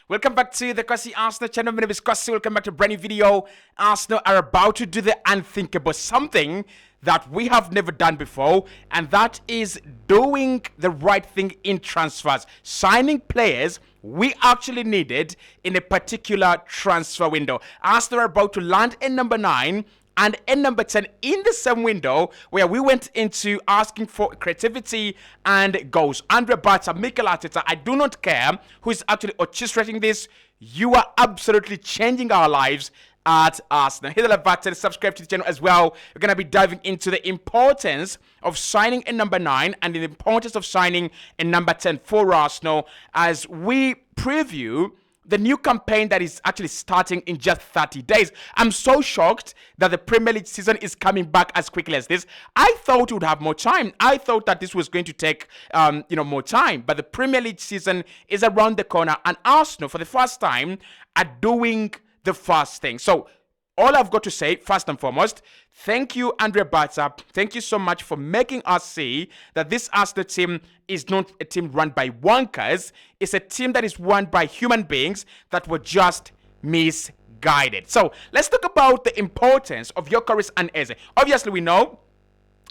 Welcome back to the Cossy Arsenal channel. My name is Cossy. Welcome back to a brand new video. Arsenal are about to do the unthinkable, something that we have never done before, and that is doing the right thing in transfers, signing players we actually needed in a particular transfer window. Arsenal are about to land in number 9 and in number 10 in the same window where we went into asking for creativity and goals. Andre Barca, Mikel Arteta, I do not care who is actually orchestrating this. You are absolutely changing our lives at Arsenal. Hit the like button, subscribe to the channel as well. We're going to be diving into the importance of signing in number 9 and the importance of signing in number 10 for Arsenal as we preview the new campaign that is actually starting in just 30 days. I'm so shocked that the Premier League season is coming back as quickly as this. I thought it would have more time. I thought that this was going to take, more time. But the Premier League season is around the corner, and Arsenal, for the first time, are doing the first thing. So all I've got to say, first and foremost, thank you, Andre Barca. Thank you so much for making us see that this Arsenal team is not a team run by wonkers. It's a team that is run by human beings that were just misguided. So let's talk about the importance of Gyökeres and Eze. Obviously, we know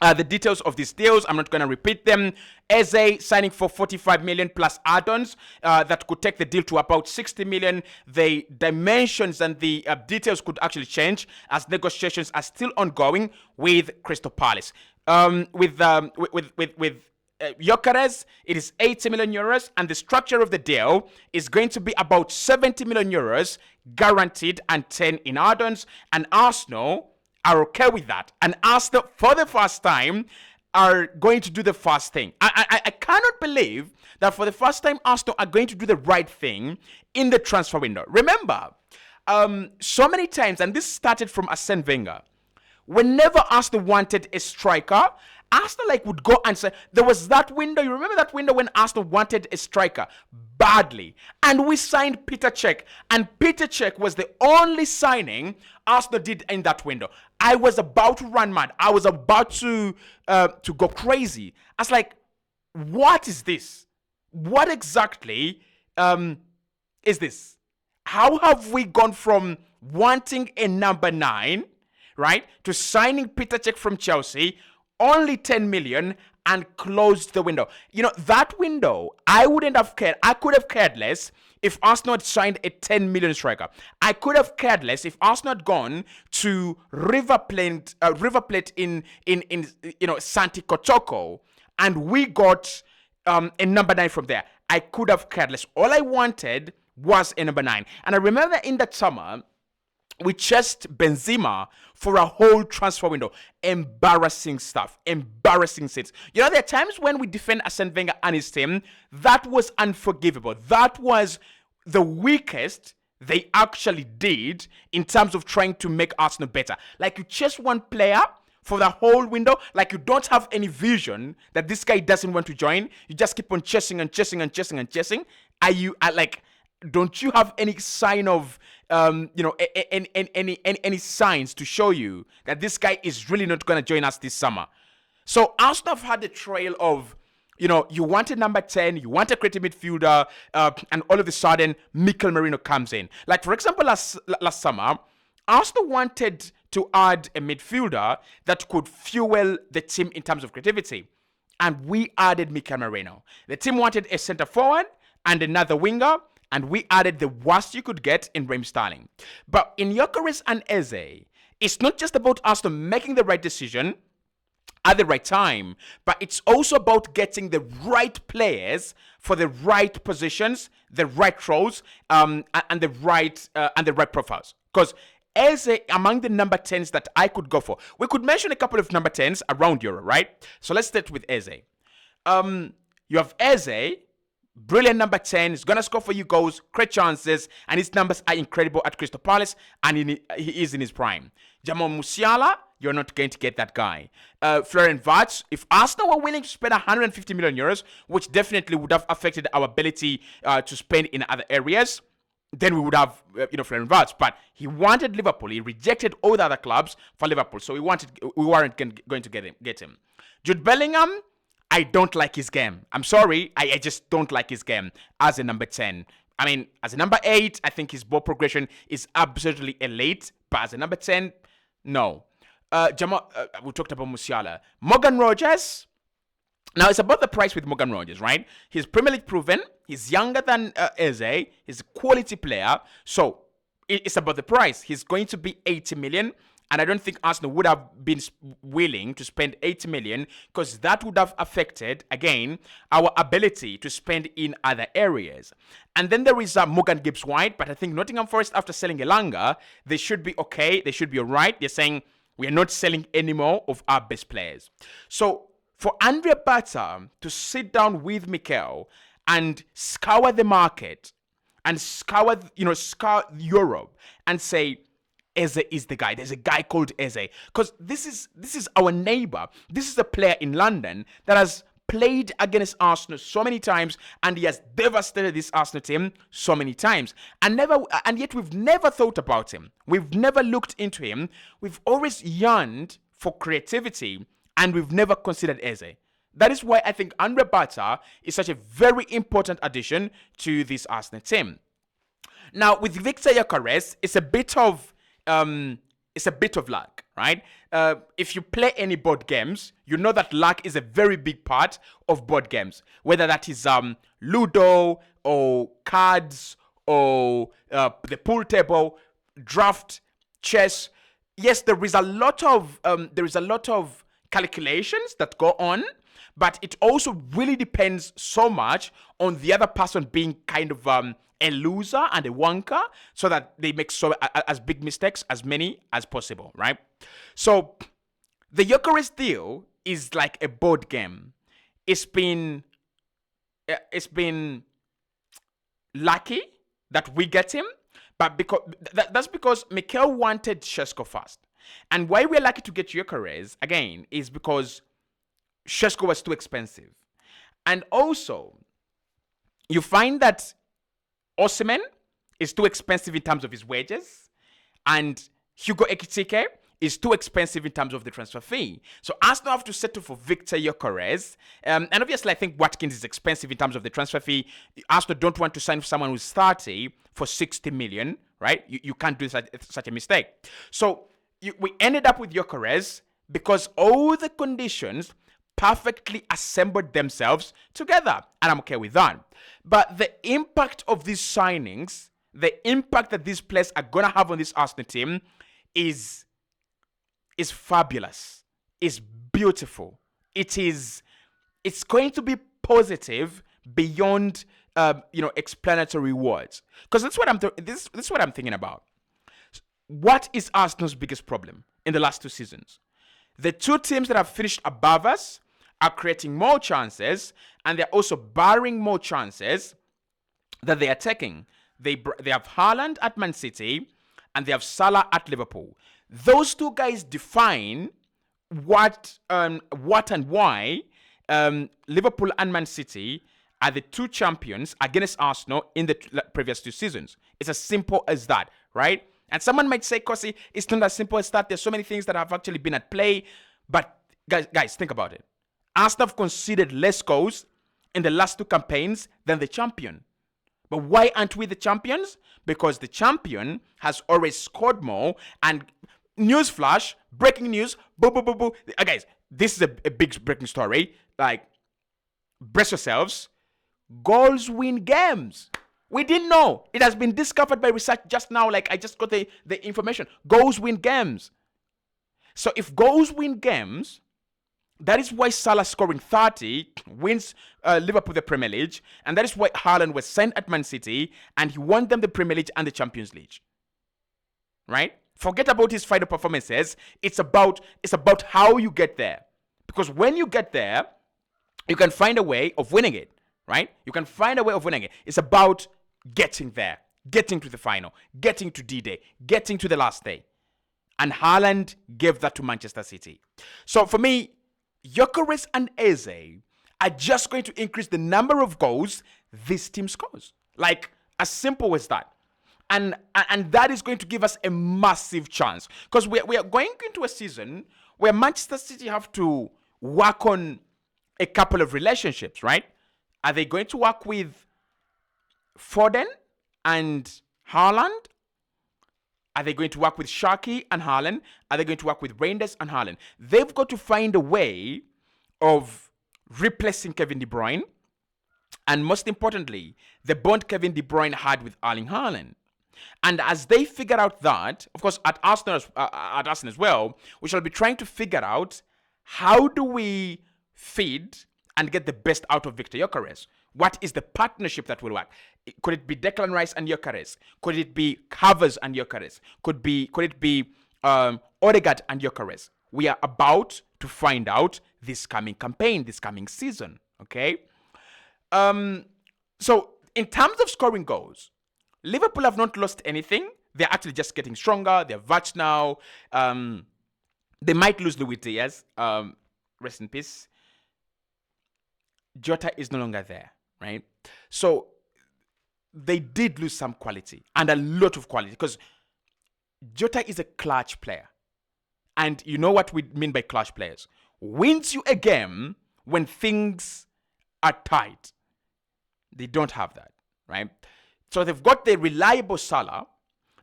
the details of these deals. I'm not going to repeat them. Eze signing for 45 million plus add-ons that could take the deal to about 60 million. The dimensions and the details could actually change as negotiations are still ongoing with Crystal Palace. With Gyökeres, it is 80 million euros, and the structure of the deal is going to be about 70 million euros guaranteed and 10 in add-ons, and Arsenal are okay with that. And Arsenal, for the first time, are going to do the first thing. I cannot believe that for the first time, Arsenal are going to do the right thing in the transfer window. Remember, so many times, and this started from Arsene Wenger, whenever Arsenal wanted a striker, Arsenal would go and say, there was that window, you remember that window when Arsenal wanted a striker badly, and we signed Peter Cech, and Peter Cech was the only signing Arsenal did in that window. I was about to run mad. I was about to go crazy. I was like, what is this? What exactly is this? How have we gone from wanting a number 9, right, to signing Peter Cech from Chelsea, only 10 million, and closed the window? You know, that window, I wouldn't have cared. I could have cared less if Arsenal had signed a 10 million striker. I could have cared less if Arsenal had gone to River Plate in Santi Kotoko, and we got a number 9 from there. I could have cared less. All I wanted was a number 9. And I remember in that summer, we chased Benzema for a whole transfer window. Embarrassing stuff. Embarrassing sins. You know, there are times when we defend Arsene Wenger and his team. That was unforgivable. That was the weakest they actually did in terms of trying to make Arsenal better. Like, you chase one player for the whole window, like you don't have any vision that this guy doesn't want to join. You just keep on chasing and chasing and chasing and chasing. Don't you have any sign of any signs to show you that this guy is really not going to join us this summer? So Arsenal have had a trail of, you wanted number 10, you want a creative midfielder, and all of a sudden Mikel Merino comes in. Like, for example, last summer, Arsenal wanted to add a midfielder that could fuel the team in terms of creativity, and we added Mikel Merino. The team wanted a center forward and another winger, and we added the worst you could get in Raheem Sterling. But in Gyökeres and Eze, it's not just about Arsenal making the right decision at the right time, but it's also about getting the right players for the right positions, the right roles, and the right profiles. Because Eze, among the number 10s that I could go for, we could mention a couple of number 10s around Euro, right? So let's start with Eze. You have Eze. Brilliant number 10. He's going to score for you goals, create chances, and his numbers are incredible at Crystal Palace, and he is in his prime. Jamal Musiala, you're not going to get that guy. Florian Wirtz, if Arsenal were willing to spend 150 million euros, which definitely would have affected our ability to spend in other areas, then we would have, Florian Wirtz. But he wanted Liverpool. He rejected all the other clubs for Liverpool, so we weren't going to get him. Jude Bellingham, I don't like his game. I'm sorry. I just don't like his game as a number 10. I mean, as a number 8, I think his ball progression is absolutely elite. But as a number 10, no. We talked about Musiala. Morgan Rogers. Now, it's about the price with Morgan Rogers, right? He's Premier League proven. He's younger than Eze. He's a quality player. So, it's about the price. He's going to be 80 million. And I don't think Arsenal would have been willing to spend 80 million because that would have affected, again, our ability to spend in other areas. And then there is Morgan Gibbs-White, but I think Nottingham Forest, after selling Elanga, they should be okay. They should be all right. They're saying we are not selling any more of our best players. So for Andrea Bata to sit down with Mikel and scour the market and scour Europe and say, Eze is the guy. There's a guy called Eze. Because this is our neighbor. This is a player in London that has played against Arsenal so many times, and he has devastated this Arsenal team so many times. And yet we've never thought about him. We've never looked into him. We've always yearned for creativity, and we've never considered Eze. That is why I think Andre Bata is such a very important addition to this Arsenal team. Now, with Victor Gyökeres, it's a bit of luck, right? If you play any board games, you know that luck is a very big part of board games. Whether that is Ludo or cards or the pool table, draft, chess. Yes, there is a lot of calculations that go on, but it also really depends so much on the other person being kind of a loser and a wanker, so that they make as big mistakes as many as possible, right? So the Gyökeres deal is like a board game. It's been lucky that we get him, but that's because Mikel wanted Šeško first. And why we're lucky to get Gyökeres again is because Šeško was too expensive. And also, you find that Osimhen is too expensive in terms of his wages, and Hugo Ekitike is too expensive in terms of the transfer fee. So Arsenal have to settle for Victor Gyökeres. And obviously, I think Watkins is expensive in terms of the transfer fee. Arsenal don't want to sign someone who's 30 for 60 million, right? You can't do such a mistake. So we ended up with Gyökeres because all the conditions perfectly assembled themselves together, and I'm okay with that. But the impact of these signings, the impact that these players are gonna have on this Arsenal team is fabulous. It's beautiful. It's going to be positive beyond explanatory words. Because that's what this is what I'm thinking about. What is Arsenal's biggest problem in the last 2 seasons? The 2 teams that have finished above us are creating more chances, and they're also barring more chances that they are taking. They have Haaland at Man City, and they have Salah at Liverpool. Those 2 guys define what and why Liverpool and Man City are the 2 champions against Arsenal in the previous 2 seasons. It's as simple as that, right? And someone might say, Cossy, it's not as simple as that. There's so many things that have actually been at play. But guys, think about it. Arsenal have conceded less goals in the last 2 campaigns than the champion. But why aren't we the champions? Because the champion has always scored more. And newsflash, breaking news, boo, boo, boo, boo. Guys, this is a big breaking story. Like, brace yourselves. Goals win games. We didn't know. It has been discovered by research just now. Like, I just got the information. Goals win games. So if goals win games, that is why Salah scoring 30 wins Liverpool the Premier League. And that is why Haaland was signed at Man City, and he won them the Premier League and the Champions League. Right? Forget about his final performances. It's about how you get there. Because when you get there, you can find a way of winning it. Right? You can find a way of winning it. It's about getting there, getting to the final, getting to D-Day, getting to the last day. And Haaland gave that to Manchester City. So for me, Gyökeres and Eze are just going to increase the number of goals this team scores. Like, as simple as that. And that is going to give us a massive chance. Because we are going into a season where Manchester City have to work on a couple of relationships, right? Are they going to work with Foden and Haaland? Are they going to work with Sharky and Haaland? Are they going to work with Reinders and Haaland? They've got to find a way of replacing Kevin De Bruyne, and most importantly, the bond Kevin De Bruyne had with Erling Haaland. And as they figure out that, of course, at Arsenal as well, we shall be trying to figure out how do we feed and get the best out of Victor Gyökeres. What is the partnership that will work? Could it be Declan Rice and Gyökeres? Could it be Havertz and Gyökeres? Could it be Odegaard and Gyökeres? We are about to find out this coming campaign, this coming season. Okay. So in terms of scoring goals, Liverpool have not lost anything. They're actually just getting stronger. They're vast now. They might lose Luis Diaz. Rest in peace. Jota is no longer there, right? So they did lose some quality and a lot of quality because Jota is a clutch player. And you know what we mean by clutch players. Wins you a game when things are tight. They don't have that, right? So they've got the reliable Salah.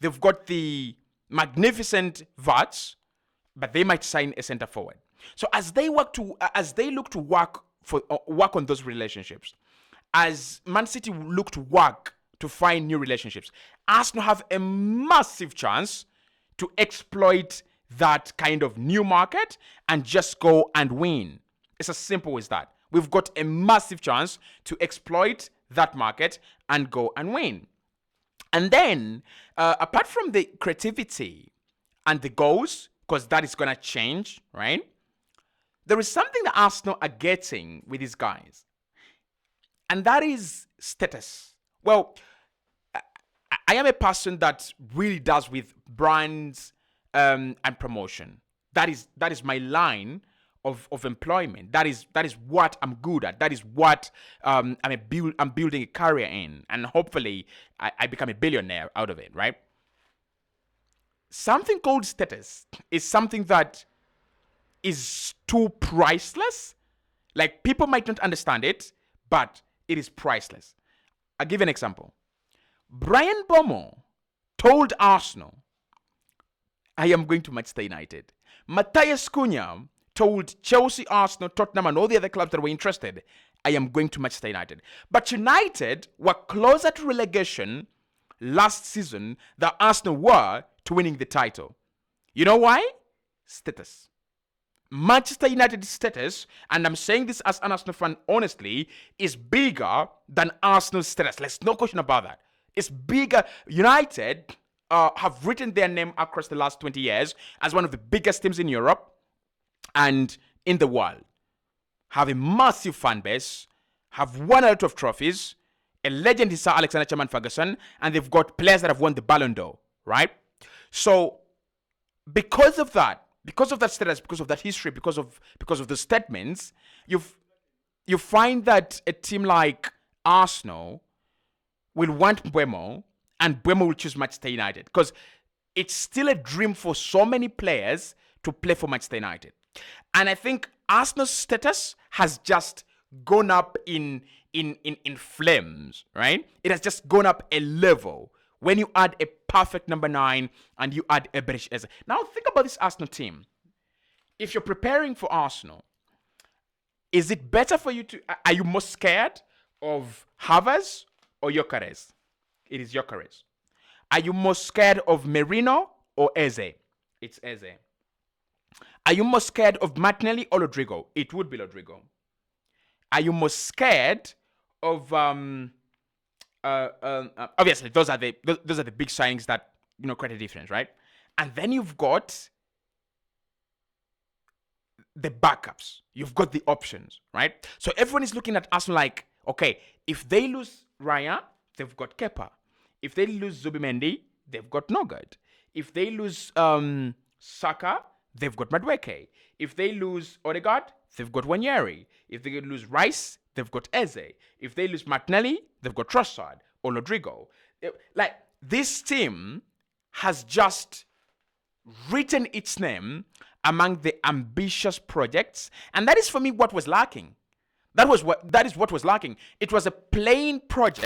They've got the magnificent Vats, but they might sign a center forward. So as they look to work on those relationships, as Man City look to work to find new relationships, Arsenal have a massive chance to exploit that kind of new market and just go and win. It's as simple as that. We've got a massive chance to exploit that market and go and win. And then, apart from the creativity and the goals, because that is going to change, right? There is something that Arsenal are getting with these guys. And that is status. Well, I am a person that really does with brands and promotion. That is my line of employment. That is what I'm good at. That is what I'm building a career in. And hopefully I become a billionaire out of it, right? Something called status is something that is too priceless. Like, people might not understand it, but it is priceless. I'll give an example. Brian Bomo told Arsenal, I am going to Manchester United. Matthias Cunha told Chelsea, Arsenal, Tottenham, and all the other clubs that were interested, I am going to Manchester United. But United were closer to relegation last season than Arsenal were to winning the title. You know why? Status. Manchester United's status, and I'm saying this as an Arsenal fan honestly, is bigger than Arsenal's status. There's no question about that. It's bigger. United have written their name across the last 20 years as one of the biggest teams in Europe and in the world. Have a massive fan base, have won a lot of trophies. A legend is Sir Alexander Chairman Ferguson, and they've got players that have won the Ballon d'Or, right? So, because of that status, because of that history, because of the statements, you find that a team like Arsenal will want Mbeumo, and Mbeumo will choose Manchester United because it's still a dream for so many players to play for Manchester United. And I think Arsenal's status has just gone up in flames, right? It has just gone up a level when you add a perfect number 9 and you add a British Eze. Now think about this Arsenal team. If you're preparing for Arsenal, is it better for you to... Are you more scared of Havertz or Gyökeres? It is Gyökeres. Are you more scared of Merino or Eze? It's Eze. Are you more scared of Martinelli or Rodrigo? It would be Rodrigo. Are you more scared of... obviously, those are the big signings that, create a difference, right? And then you've got the backups. You've got the options, right? So everyone is looking at Arsenal like, okay, if they lose Raya, they've got Kepa. If they lose Zubimendi, they've got Nogard. If they lose Saka, they've got Madueke. If they lose Odegaard, they've got Wanyeri. If they lose Rice, they've got Eze. If they lose Martinelli, they've got Trossard or Rodrigo. Like, this team has just written its name among the ambitious projects, and that is for me what was lacking. That is what was lacking. It was a plain project